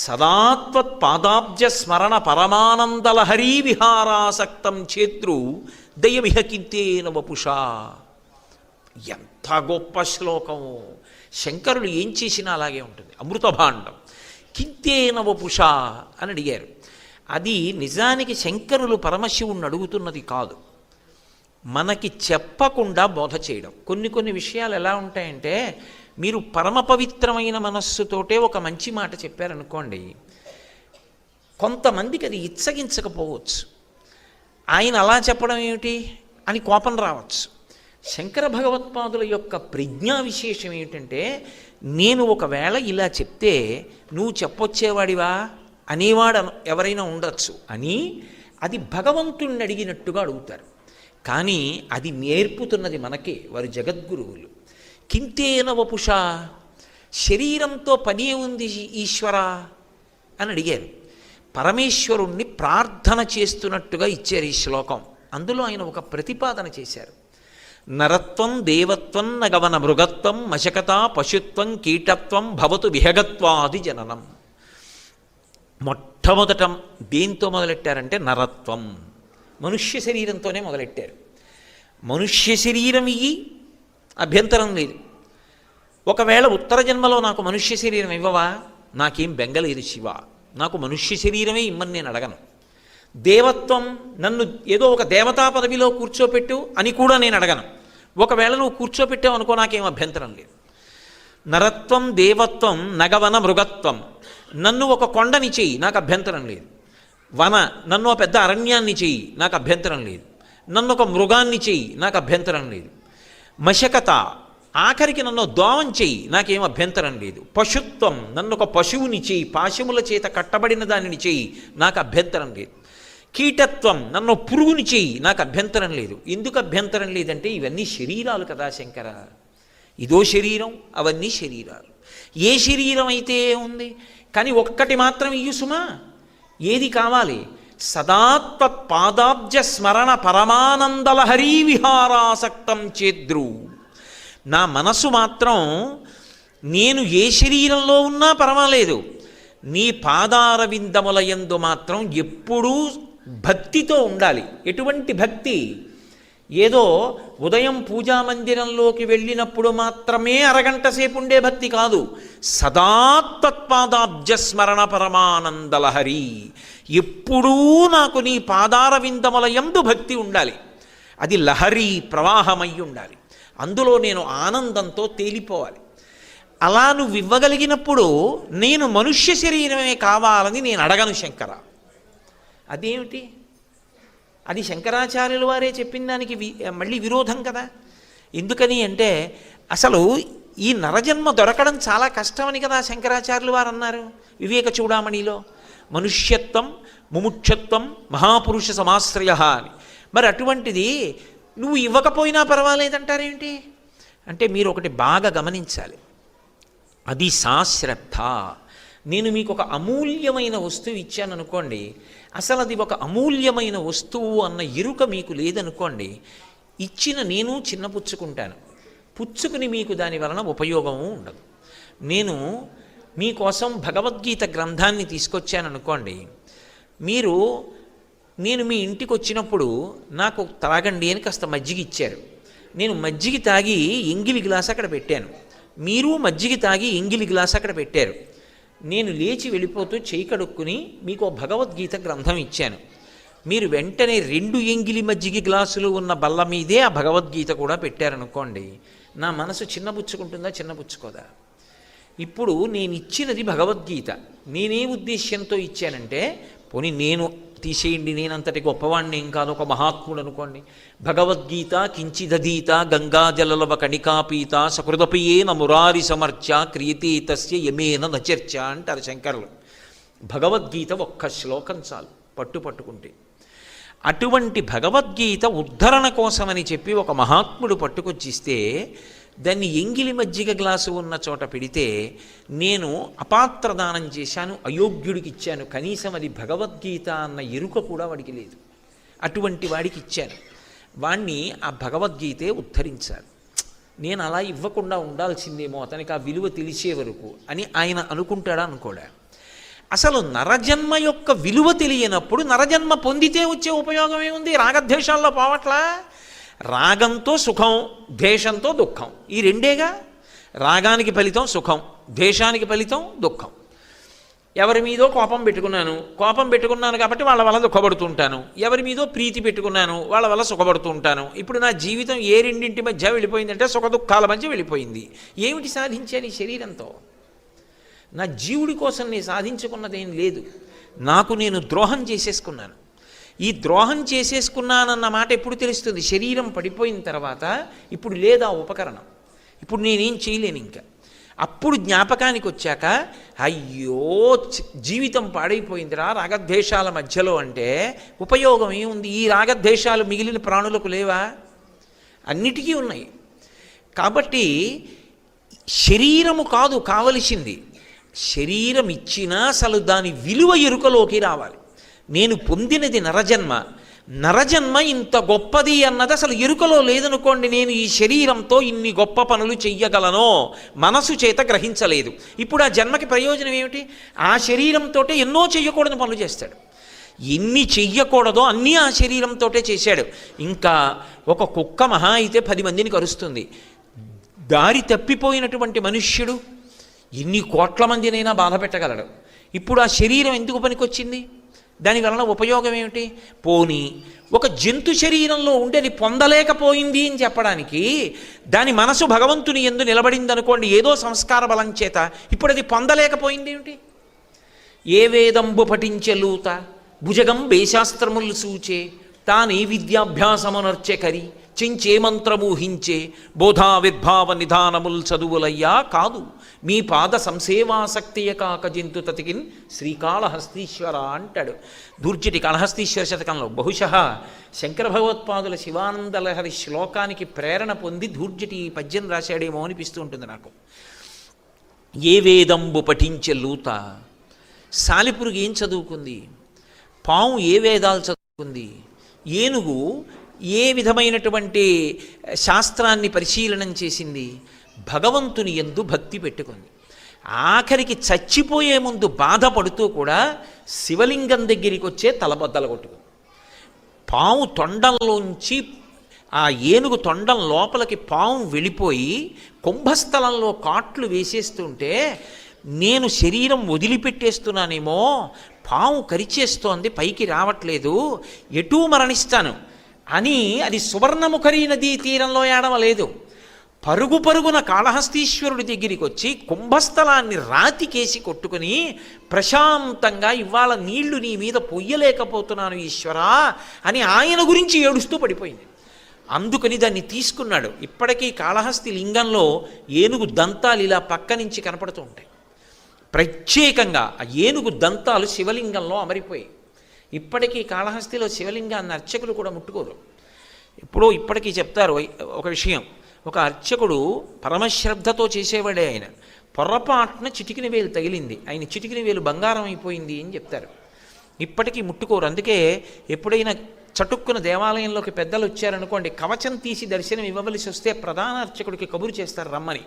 సదాత్వత్పాదాబ్జ స్మరణ పరమానందలహరీ విహారాసక్తం చేతృ దయమిహ కింతేన వపుషా. ఎంత గొప్ప శ్లోకము! శంకరులు ఏం చేసినా అలాగే ఉంటుంది. అమృతభాండం. కింతేన వపుషా అని అడిగారు. అది నిజానికి శంకరులు పరమశివుణ్ణి అడుగుతున్నది కాదు, మనకి చెప్పకుండా బోధ చేయడం. కొన్ని విషయాలు ఎలా ఉంటాయంటే, మీరు పరమ పవిత్రమైన మనస్సుతోటే ఒక మంచి మాట చెప్పారనుకోండి, కొంతమందికి అది ఇచ్చగించకపోవచ్చు. ఆయన అలా చెప్పడం ఏమిటి అని కోపం రావచ్చు. శంకర భగవత్పాదుల యొక్క ప్రజ్ఞా విశేషం ఏమిటంటే, నేను ఒకవేళ ఇలా చెప్తే నువ్వు చెప్పొచ్చేవాడివా అనేవాడు ఎవరైనా ఉండొచ్చు అని అది భగవంతుణ్ణి అడిగినట్టుగా అడుగుతారు. కానీ అది నేర్పుతున్నది మనకే, వారు జగద్గురువులు. కింతేన వపుషా, శరీరంతో పని ఉంది ఈశ్వరా అని అడిగారు. పరమేశ్వరుణ్ణి ప్రార్థన చేస్తున్నట్టుగా ఇచ్చారు ఈ శ్లోకం. అందులో ఆయన ఒక ప్రతిపాదన చేశారు. నరత్వం దేవత్వం నగవన మృగత్వం మశకత పశుత్వం కీటత్వం భవతు విహగత్వాది జననం. మొట్టమొదట దేంతో మొదలెట్టారంటే నరత్వం, మనుష్య శరీరంతోనే మొదలెట్టారు. మనుష్య శరీరం ఇయ్యి, అభ్యంతరం లేదు. ఒకవేళ ఉత్తర జన్మలో నాకు మనుష్య శరీరం ఇవ్వవా, నాకేం బెంగలేదు శివ, నాకు మనుష్య శరీరమే ఇమ్మని నేను అడగను. దేవత్వం, నన్ను ఏదో ఒక దేవతా పదవిలో కూర్చోపెట్టు అని కూడా నేను అడగను. ఒకవేళ నువ్వు కూర్చోపెట్టావు అనుకో, నాకేం అభ్యంతరం లేదు. నరత్వం దేవత్వం నగవన మృగత్వం, నన్ను ఒక కొండని చెయ్యి, నాకు అభ్యంతరం లేదు. వన, నన్ను ఒక పెద్ద అరణ్యాన్ని చెయ్యి, నాకు అభ్యంతరం లేదు. నన్ను ఒక మృగాన్ని చెయ్యి, నాకు అభ్యంతరం లేదు. మశకత, ఆఖరికి నన్ను దోవం చెయ్యి, నాకేం అభ్యంతరం లేదు. పశుత్వం, నన్ను ఒక పశువుని చెయ్యి, పాశముల చేత కట్టబడిన దానిని చెయ్యి, నాకు అభ్యంతరం లేదు. కీటత్వం, నన్ను పురుగుని చెయ్యి, నాకు అభ్యంతరం లేదు. ఎందుకు అభ్యంతరం లేదంటే ఇవన్నీ శరీరాలు కదా శంకర, ఇదో శరీరం, అవన్నీ శరీరాలు. ఏ శరీరం అయితే ఉంది, కానీ ఒక్కటి మాత్రం ఇయ్యు సుమా. ఏది కావాలి? సదాత్వత్పాదాబ్జ స్మరణ పరమానందలహరీ విహారాసక్తం చేద్రు. నా మనసు మాత్రం నేను ఏ శరీరంలో ఉన్నా పర్వాలేదు, నీ పాదార విందములయందు మాత్రం ఎప్పుడూ భక్తితో ఉండాలి. ఎటువంటి భక్తి? ఏదో ఉదయం పూజామందిరంలోకి వెళ్ళినప్పుడు మాత్రమే అరగంట సేపు ఉండే భక్తి కాదు. సదాత్వత్పాదాబ్జ స్మరణ పరమానందలహరి, ఎప్పుడూ నాకు నీ పాదార విందములయందు భక్తి ఉండాలి. అది లహరి, ప్రవాహమై ఉండాలి. అందులో నేను ఆనందంతో తేలిపోవాలి. అలా నువ్వు ఇవ్వగలిగినప్పుడు నేను మనుష్య శరీరమే కావాలని నేను అడగను శంకర. అదేమిటి? అది శంకరాచార్యుల వారే చెప్పిన దానికి మళ్ళీ విరోధం కదా. ఎందుకని అంటే, అసలు ఈ నరజన్మ దొరకడం చాలా కష్టమని కదా శంకరాచార్యులు వారు అన్నారు వివేక చూడామణిలో. మనుష్యత్వం ముముక్షత్వం మహాపురుష సమాశ్రయ అని. మరి అటువంటిది నువ్వు ఇవ్వకపోయినా పర్వాలేదంటారేంటి అంటే, మీరు ఒకటి బాగా గమనించాలి. అది సాశ్రద్ధ. నేను మీకు ఒక అమూల్యమైన వస్తువు ఇచ్చాను అనుకోండి, అసలు అది ఒక అమూల్యమైన వస్తువు అన్న ఎరుక మీకు లేదనుకోండి, ఇచ్చిన నేను చిన్నపుచ్చుకుంటాను, పుచ్చుకుని మీకు దాని వలన ఉపయోగము ఉండదు. నేను మీకోసం భగవద్గీత గ్రంథాన్ని తీసుకొచ్చాననుకోండి, నేను మీ ఇంటికి వచ్చినప్పుడు నాకు తాగండి అని కాస్త మజ్జిగ ఇచ్చారు. నేను మజ్జిగ తాగి ఎంగిలి గ్లాస్ అక్కడ పెట్టాను, మీరు మజ్జిగ తాగి ఎంగిలి గ్లాస్ అక్కడ పెట్టారు. నేను లేచి వెళ్ళిపోతూ చేయి కడుక్కుని మీకు భగవద్గీత గ్రంథం ఇచ్చాను. మీరు వెంటనే 2 ఎంగిలి మజ్జిగ గ్లాసులు ఉన్న బల్ల మీదే ఆ భగవద్గీత కూడా పెట్టారనుకోండి, నా మనసు చిన్నపుచ్చుకుంటుందా, చిన్నపుచ్చుకోదా? ఇప్పుడు నేను ఇచ్చినది భగవద్గీత. నేనే ఉద్దేశ్యంతో ఇచ్చానంటే, పోనీ నేను తీసేయండి, నేనంతటి గొప్పవాణ్ణి ఏం కాదు, ఒక మహాత్ముడు అనుకోండి. భగవద్గీత కించిదధీత గంగాజలలవ కణికాపీత సకృదపయేన మురారి సమర్చ క్రియతే తస్య యమేన నచర్చ అంటారు శంకరులు. భగవద్గీత ఒక్క శ్లోకం చాలు పట్టుకుంటే. అటువంటి భగవద్గీత ఉద్ధరణ కోసమని చెప్పి ఒక మహాత్ముడు పట్టుకొచ్చిస్తే, దాన్ని ఎంగిలి మజ్జిగ గ్లాసు ఉన్న చోట పెడితే నేను అపాత్రదానం చేశాను, అయోగ్యుడికి ఇచ్చాను. కనీసం అది భగవద్గీత అన్న ఎరుక కూడా వాడికి లేదు. అటువంటి వాడికి ఇచ్చాను. వాణ్ణి ఆ భగవద్గీతే ఉద్ధరించాలి. నేను అలా ఇవ్వకుండా ఉండాల్సిందేమో, అతనికి ఆ విలువ తెలిసే వరకు అని ఆయన అనుకుంటాడా అనుకోడా? అసలు నరజన్మ యొక్క విలువ తెలియనప్పుడు నరజన్మ పొందితే వచ్చే ఉపయోగం ఏముంది? రాగద్వేషాల్లో పోవట్లా? రాగంతో సుఖం, ద్వేషంతో దుఃఖం, ఈ రెండేగా. రాగానికి ఫలితం సుఖం, ద్వేషానికి ఫలితం దుఃఖం. ఎవరి మీదో కోపం పెట్టుకున్నాను కాబట్టి వాళ్ళ వల్ల దుఃఖపడుతుంటాను. ఎవరి మీదో ప్రీతి పెట్టుకున్నాను, వాళ్ళ వల్ల సుఖపడుతూ ఉంటాను. ఇప్పుడు నా జీవితం ఏ రెండింటి మధ్య వెళ్ళిపోయిందంటే సుఖ దుఃఖాల మధ్య వెళ్ళిపోయింది. ఏమిటి సాధించాను ఈ శరీరంతో? నా జీవుడి కోసం నేను సాధించుకున్నదేం లేదు. నాకు నేను ద్రోహం చేసేసుకున్నాను. ఈ ద్రోహం చేసేసుకున్నానన్న మాట ఎప్పుడు తెలుస్తుంది? శరీరం పడిపోయిన తర్వాత. ఇప్పుడు లేదా ఉపకరణం, ఇప్పుడు నేనేం చేయలేను ఇంకా. అప్పుడు జ్ఞాపకానికి వచ్చాక అయ్యో జీవితం పాడైపోయిందిరా రాగద్వేషాల మధ్యలో అంటే ఉపయోగం ఏముంది? ఈ రాగద్వేషాలు మిగిలిన ప్రాణులకు లేవా? అన్నిటికీ ఉన్నాయి. కాబట్టి శరీరము కాదు కావలసింది, శరీరం ఇచ్చినా అసలు దాని విలువ ఎరుకలోకి రావాలి. నేను పొందినది నరజన్మ ఇంత గొప్పది అన్నది అసలు ఎరుకలో లేదనుకోండి. నేను ఈ శరీరంతో ఇన్ని గొప్ప పనులు చెయ్యగలనో మనసు చేత గ్రహించలేదు. ఇప్పుడు ఆ జన్మకి ప్రయోజనం ఏమిటి? ఆ శరీరంతో ఎన్నో చెయ్యకూడని పనులు చేస్తాడు. ఎన్ని చెయ్యకూడదో అన్నీ ఆ శరీరంతో చేశాడు. ఇంకా ఒక కుక్క మహా అయితే 10 మందిని కరుస్తుంది. దారి తప్పిపోయినటువంటి మనుష్యుడు ఎన్ని కోట్ల మందినైనా బాధ పెట్టగలడు. ఇప్పుడు ఆ శరీరం ఎందుకు పనికొచ్చింది? దానివలన ఉపయోగం ఏమిటి? పోనీ ఒక జంతు శరీరంలో ఉండి అది పొందలేకపోయింది అని చెప్పడానికి దాని మనసు భగవంతుని యందు నిలబడింది అనుకోండి, ఏదో సంస్కార బలం చేత. ఇప్పుడు అది పొందలేకపోయింది ఏమిటి? ఏ వేదంబు పఠించెలూత భుజగం వేశాస్త్రములు సూచే తానే విద్యాభ్యాసమునర్చె కరి చించే మంత్రమూహించే బోధావిర్భావ నిధానముల్ చదువులయ్యా కాదు మీ పాద సంసేవాసక్తియ కాక జంతు తతికిన్ శ్రీకాళహస్తీశ్వర అంటాడు దూర్జటి కాళహస్తీశ్వర శతకంలో. బహుశः శంకర భగవత్పాదుల శివానందలహరి శ్లోకానికి ప్రేరణ పొంది దూర్జటి ఈ పద్యం రాశాడేమో అనిపిస్తూ ఉంటుంది నాకు. ఏ వేదంబు పఠించె లూత, సాలిపురుగు ఏం చదువుకుంది? పాము ఏ వేదాలు చదువుకుంది? ఏనుగు ఏ విధమైనటువంటి శాస్త్రాన్ని పరిశీలనం చేసింది? భగవంతుని యందు భక్తి పెట్టుకుంది. ఆఖరికి చచ్చిపోయే ముందు బాధపడుతూ కూడా శివలింగం దగ్గరికి వచ్చే తలబద్దలు కొట్టుకుంది. పాము తొండంలోంచి ఆ ఏనుగు తొండం లోపలికి పాము వెళ్ళిపోయి కుంభస్థలంలో కాట్లు వేసేస్తుంటే నేను శరీరం వదిలిపెట్టేస్తున్నానేమో, పాము కరిచేస్తోంది, పైకి రావట్లేదు, ఎటూ మరణిస్తాను అని అది సువర్ణముఖరి నదీ తీరంలో ఏడవలేదు. పరుగు పరుగున కాళహస్తీశ్వరుడి దగ్గరికి వచ్చి కుంభస్థలాన్ని రాతికేసి కొట్టుకుని ప్రశాంతంగా ఇవాళ నీళ్లు నీ మీద పొయ్యలేకపోతున్నాను ఈశ్వరా అని ఆయన గురించి ఏడుస్తూ పడిపోయింది. అందుకని దాన్ని తీసుకున్నాడు. ఇప్పటికీ కాళహస్తి లింగంలో ఏనుగు దంతాలు ఇలా పక్క నుంచి కనపడుతూ ఉంటాయి. ప్రత్యేకంగా ఆ ఏనుగు దంతాలు శివలింగంలో అమరిపోయాయి. ఇప్పటికీ కాళహస్తిలో శివలింగాన్ని అర్చకులు కూడా ముట్టుకోరు. ఇప్పటికీ చెప్తారు ఒక విషయం. ఒక అర్చకుడు పరమశ్రద్ధతో చేసేవాడే. ఆయన పొర్రపాటున చిటికిన వేలు తగిలింది, ఆయన చిటికిన వేలు బంగారం అయిపోయింది అని చెప్తారు. ఇప్పటికీ ముట్టుకోరు. అందుకే ఎప్పుడైనా చటుక్కున దేవాలయంలోకి పెద్దలు వచ్చారనుకోండి, కవచం తీసి దర్శనం ఇవ్వవలసి వస్తే ప్రధాన అర్చకుడికి కబురు చేస్తారు రమ్మని.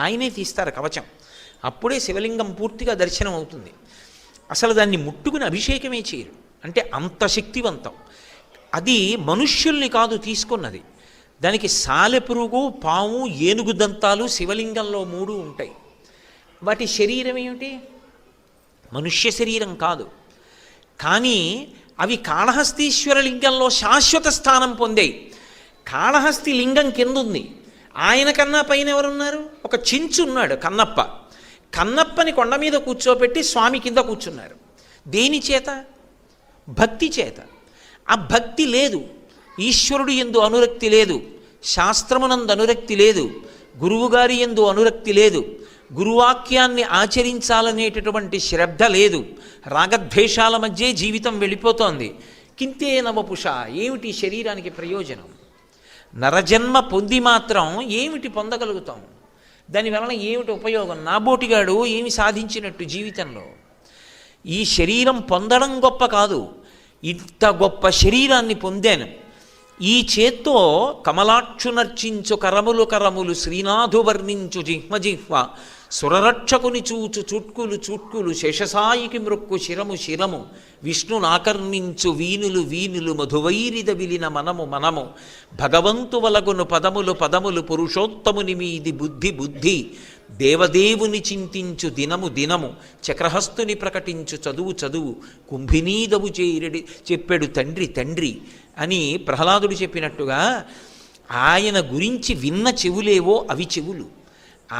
ఆయనే తీస్తారు కవచం. అప్పుడే శివలింగం పూర్తిగా దర్శనం అవుతుంది. అసలు దాన్ని ముట్టుకుని అభిషేకమే చేయరు. అంటే అంత శక్తివంతం. అది మనుష్యుల్ని కాదు తీసుకున్నది. దానికి సాలెపురుగు, పాము, ఏనుగు దంతాలు శివలింగంలో 3 ఉంటాయి. వాటి శరీరం ఏమిటి? మనుష్య శరీరం కాదు. కానీ అవి కాళహస్తీశ్వర లింగంలో శాశ్వత స్థానం పొందాయి. కాళహస్తి లింగం కింద ఉంది. ఆయన కన్నా పైన ఎవరున్నారు? ఒక చించు ఉన్నాడు, కన్నప్ప. కన్నప్పని కొండ మీద కూర్చోపెట్టి స్వామి కింద కూర్చున్నారు. దేని చేత? భక్తి చేత. ఆ భక్తి లేదు, ఈశ్వరుడు యందు అనురక్తి లేదు, శాస్త్రమునందు అనురక్తి లేదు, గురువుగారి యందు అనురక్తి లేదు, గురువాక్యాన్ని ఆచరించాలనేటటువంటి శ్రద్ధ లేదు. రాగద్వేషాల మధ్యే జీవితం వెళ్ళిపోతోంది. కింతే నవపుష, ఏమిటి శరీరానికి ప్రయోజనం? నరజన్మ పొంది మాత్రం ఏమిటి పొందగలుగుతాం? దానివలన ఏమిటి ఉపయోగం? నాబోటిగాడు ఏమి సాధించినట్టు జీవితంలో? ఈ శరీరం పొందడం గొప్ప కాదు, ఇంత గొప్ప శరీరాన్ని పొందాను. ఈ చేత్తో కమలాక్షునర్చించు కరములు కరములు శ్రీనాథు వర్ణించు జిహ్మ జిహ్వ సురరక్షకుని చూచు చుట్కులు చుట్కులు శేషసాయికి మృక్కు శిరము శిరము విష్ణునాకర్ణించు వీనులు వీనులు మధువైరిద విలిన మనము మనము భగవంతు వలగును పదములు పదములు పురుషోత్తముని మీది బుద్ధి బుద్ధి దేవదేవుని చింతించు దినము దినము చక్రహస్తుని ప్రకటించు చదువు చదువు కుంభినీదవు చేరడి చెప్పాడు తండ్రి తండ్రి అని ప్రహ్లాదుడు చెప్పినట్టుగా ఆయన గురించి విన్న చెవులేవో అవి చెవులు,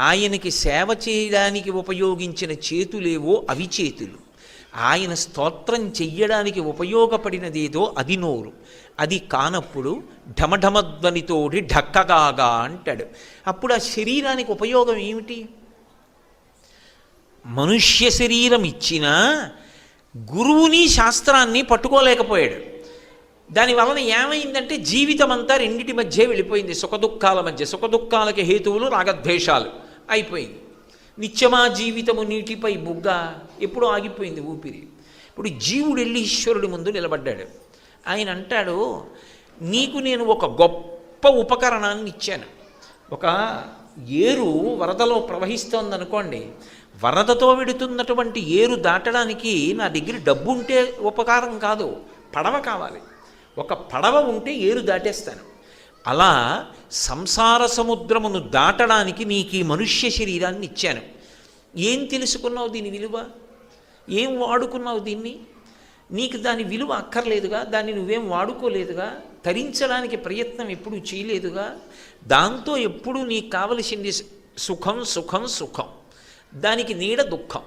ఆయనకి సేవ చేయడానికి ఉపయోగించిన చేతులేవో అవి చేతులు, ఆయన స్తోత్రం చెయ్యడానికి ఉపయోగపడినదేదో అది నోరు. అది కానప్పుడు ఢమఢమధ్వనితోడి ఢక్కగాగా అంటాడు. అప్పుడు ఆ శరీరానికి ఉపయోగం ఏమిటి? మనుష్య శరీరం ఇచ్చినా గురువుని శాస్త్రాన్ని పట్టుకోలేకపోయాడు. దానివలన ఏమైందంటే జీవితం అంతా రెండిటి మధ్య వెళ్ళిపోయింది, సుఖదుఖాల మధ్య. సుఖదుఖాలకి హేతువులు రాగద్వేషాలు అయిపోయింది. నిత్యమా జీవితము నీటిపై బుగ్గ, ఎప్పుడూ ఆగిపోయింది ఊపిరి. ఇప్పుడు జీవుడు వెళ్ళి ఈశ్వరుడి ముందు నిలబడ్డాడు. ఆయన అంటాడు, నీకు నేను ఒక గొప్ప ఉపకరణాన్ని ఇచ్చాను. ఒక ఏరు వరదలో ప్రవహిస్తోందనుకోండి, వరదతో వెడుతున్నటువంటి ఏరు దాటడానికి నా దగ్గర డబ్బు ఉంటే ఉపకారం కాదు, పడవ కావాలి. ఒక పడవ ఉంటే ఏరు దాటేస్తాను. అలా సంసార సముద్రమును దాటడానికి నీకు ఈ మనుష్య శరీరాన్ని ఇచ్చాను. ఏం తెలుసుకున్నావు దీని విలువ? ఏం వాడుకున్నావు దీన్ని? నీకు దాని విలువ అక్కర్లేదుగా, దాన్ని నువ్వేం వాడుకోలేదుగా, తరించడానికి ప్రయత్నం ఎప్పుడూ చేయలేదుగా. దాంతో ఎప్పుడూ నీకు కావలసింది సుఖం సుఖం సుఖం, దానికి నీడ దుఃఖం.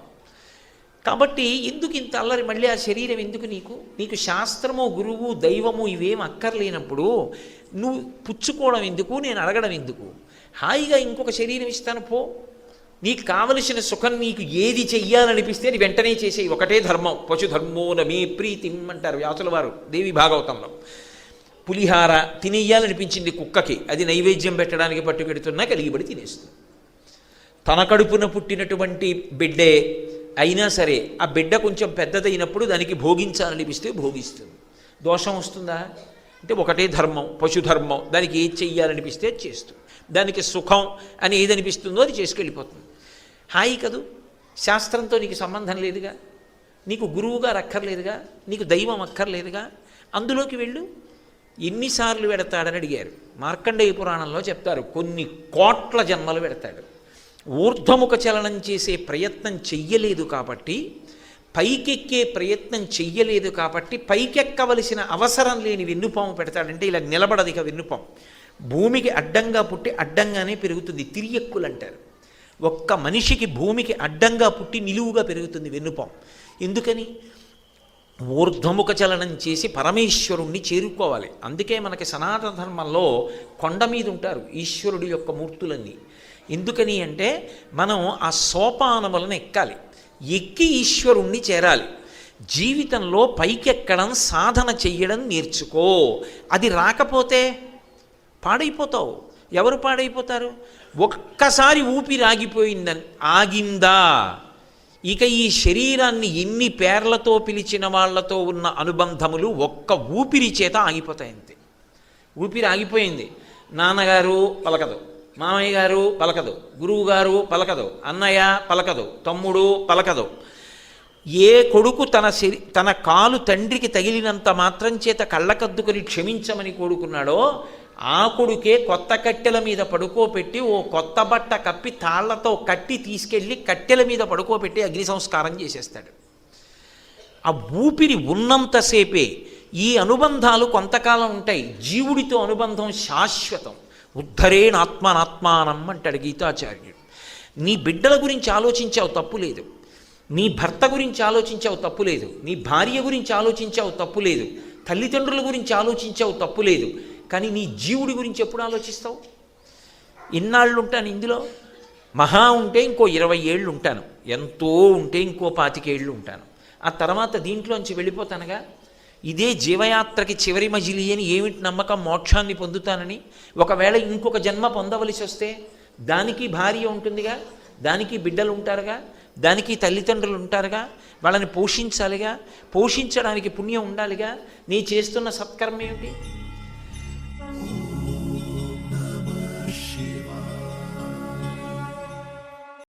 కాబట్టి ఎందుకు ఇంత అల్లరి? మళ్ళీ ఆ శరీరం ఎందుకు నీకు? నీకు శాస్త్రము గురువు దైవము ఇవేం అక్కర్లేనప్పుడు నువ్వు పుచ్చుకోవడం ఎందుకు, నేను అడగడం ఎందుకు? హాయిగా ఇంకొక శరీరం ఇస్తాను పో. నీకు కావలసిన సుఖం నీకు ఏది చెయ్యాలనిపిస్తే అది వెంటనే చేసేయి. ఒకటే ధర్మం, పశుధర్మో నమే ప్రీతిం అంటారు వ్యాసుల వారు దేవి భాగవతంలో. పులిహార తినేయాలనిపించింది కుక్కకి, అది నైవేద్యం పెట్టడానికి పట్టుకెడుతున్నా కలిగిబడి తినేస్తుంది. తన కడుపున పుట్టినటువంటి బిడ్డే అయినా సరే ఆ బిడ్డ కొంచెం పెద్దదైనప్పుడు దానికి భోగించాలనిపిస్తే భోగిస్తుంది. దోషం వస్తుందా అంటే ఒకటే ధర్మం, పశుధర్మం. దానికి ఏది చెయ్యాలనిపిస్తే అది చేస్తుంది. దానికి సుఖం అని ఏదనిపిస్తుందో అది చేసుకెళ్ళిపోతుంది. హాయి కదూ. శాస్త్రంతో నీకు సంబంధం లేదుగా, నీకు గురువుగారు అక్కర్లేదుగా, నీకు దైవం అక్కర్లేదుగా. అందులోకి వెళ్ళు. ఎన్నిసార్లు పెడతాడని అడిగారు. మార్కండేయ పురాణంలో చెప్తారు, కొన్ని కోట్ల జన్మలు పెడతాడు. ఊర్ధ్వముఖ చలనం చేసే ప్రయత్నం చెయ్యలేదు కాబట్టి, పైకెక్కే ప్రయత్నం చెయ్యలేదు కాబట్టి, పైకెక్కవలసిన అవసరం లేని వెన్నుపాము పెడతాడంటే ఇలా నిలబడదు. ఇక వెన్నుపాము భూమికి అడ్డంగా పుట్టి అడ్డంగానే పెరుగుతుంది. తిరియక్కులు అంటారు. ఒక్క మనిషికి భూమికి అడ్డంగా పుట్టి నిలువుగా పెరుగుతుంది వెన్నుపాము. ఎందుకని? ఊర్ధ్వముఖ చలనం చేసి పరమేశ్వరుణ్ణి చేరుకోవాలి. అందుకే మనకి సనాతన ధర్మంలో కొండ మీద ఉంటారు ఈశ్వరుడి యొక్క మూర్తులన్నీ. ఎందుకని అంటే మనం ఆ సోపానములను ఎక్కాలి, ఎక్కి ఈశ్వరుణ్ణి చేరాలి. జీవితంలో పైకెక్కడం, సాధన చెయ్యడం నేర్చుకో. అది రాకపోతే పాడైపోతావు. ఎవరు పాడైపోతారు? ఒక్కసారి ఊపిరి ఆగిందా, ఇక ఈ శరీరాన్ని ఎన్ని పేర్లతో పిలిచిన వాళ్లతో ఉన్న అనుబంధములు ఒక్క ఊపిరి చేత ఆగిపోతాయి. అంతే. ఊపిరి ఆగిపోయింది. నాన్నగారు పలకదు, మామయ్య గారు పలకదు, గురువుగారు పలకదు, అన్నయ్య పలకదు, తమ్ముడు పలకదు. ఏ కొడుకు తన కాలు తండ్రికి తగిలినంత మాత్రం చేత కళ్ళకద్దుకొని క్షమించమని కోరుకున్నాడో ఆ కొడుకే కొత్త కట్టెల మీద పడుకోబెట్టి ఓ కొత్త బట్ట కప్పి తాళ్లతో కట్టి తీసుకెళ్ళి కట్టెల మీద పడుకోబెట్టి అగ్ని సంస్కారం చేసేస్తాడు. ఆ ఊపిరి ఉన్నంతసేపే ఈ అనుబంధాలు కొంతకాలం ఉంటాయి. జీవుడితో అనుబంధం శాశ్వతం. ఉద్ధరేణాత్మనాత్మానం అంటాడు గీతాచార్యుడు. నీ బిడ్డల గురించి ఆలోచించావు తప్పు లేదు, నీ భర్త గురించి ఆలోచించావు తప్పు లేదు, నీ భార్య గురించి ఆలోచించావు తప్పు లేదు, తల్లిదండ్రుల గురించి ఆలోచించావు తప్పు లేదు. కానీ నీ జీవుడి గురించి ఎప్పుడు ఆలోచిస్తావు? ఇన్నాళ్ళు ఉంటాను ఇందులో, మహా ఉంటే ఇంకో 20 ఏళ్ళు ఉంటాను, ఎంతో ఉంటే ఇంకో 25 ఏళ్ళు ఉంటాను. ఆ తర్వాత దీంట్లోంచి వెళ్ళిపోతానుగా. ఇదే జీవయాత్రకి చివరి మజిలీ అని ఏమిటి నమ్మకం? మోక్షాన్ని పొందుతానని. ఒకవేళ ఇంకొక జన్మ పొందవలసి వస్తే దానికి భార్య ఉంటుందిగా, దానికి బిడ్డలు ఉంటారుగా, దానికి తల్లిదండ్రులు ఉంటారుగా, వాళ్ళని పోషించాలిగా. పోషించడానికి పుణ్యం ఉండాలిగా. నీ చేస్తున్న సత్కర్మ ఏమిటి?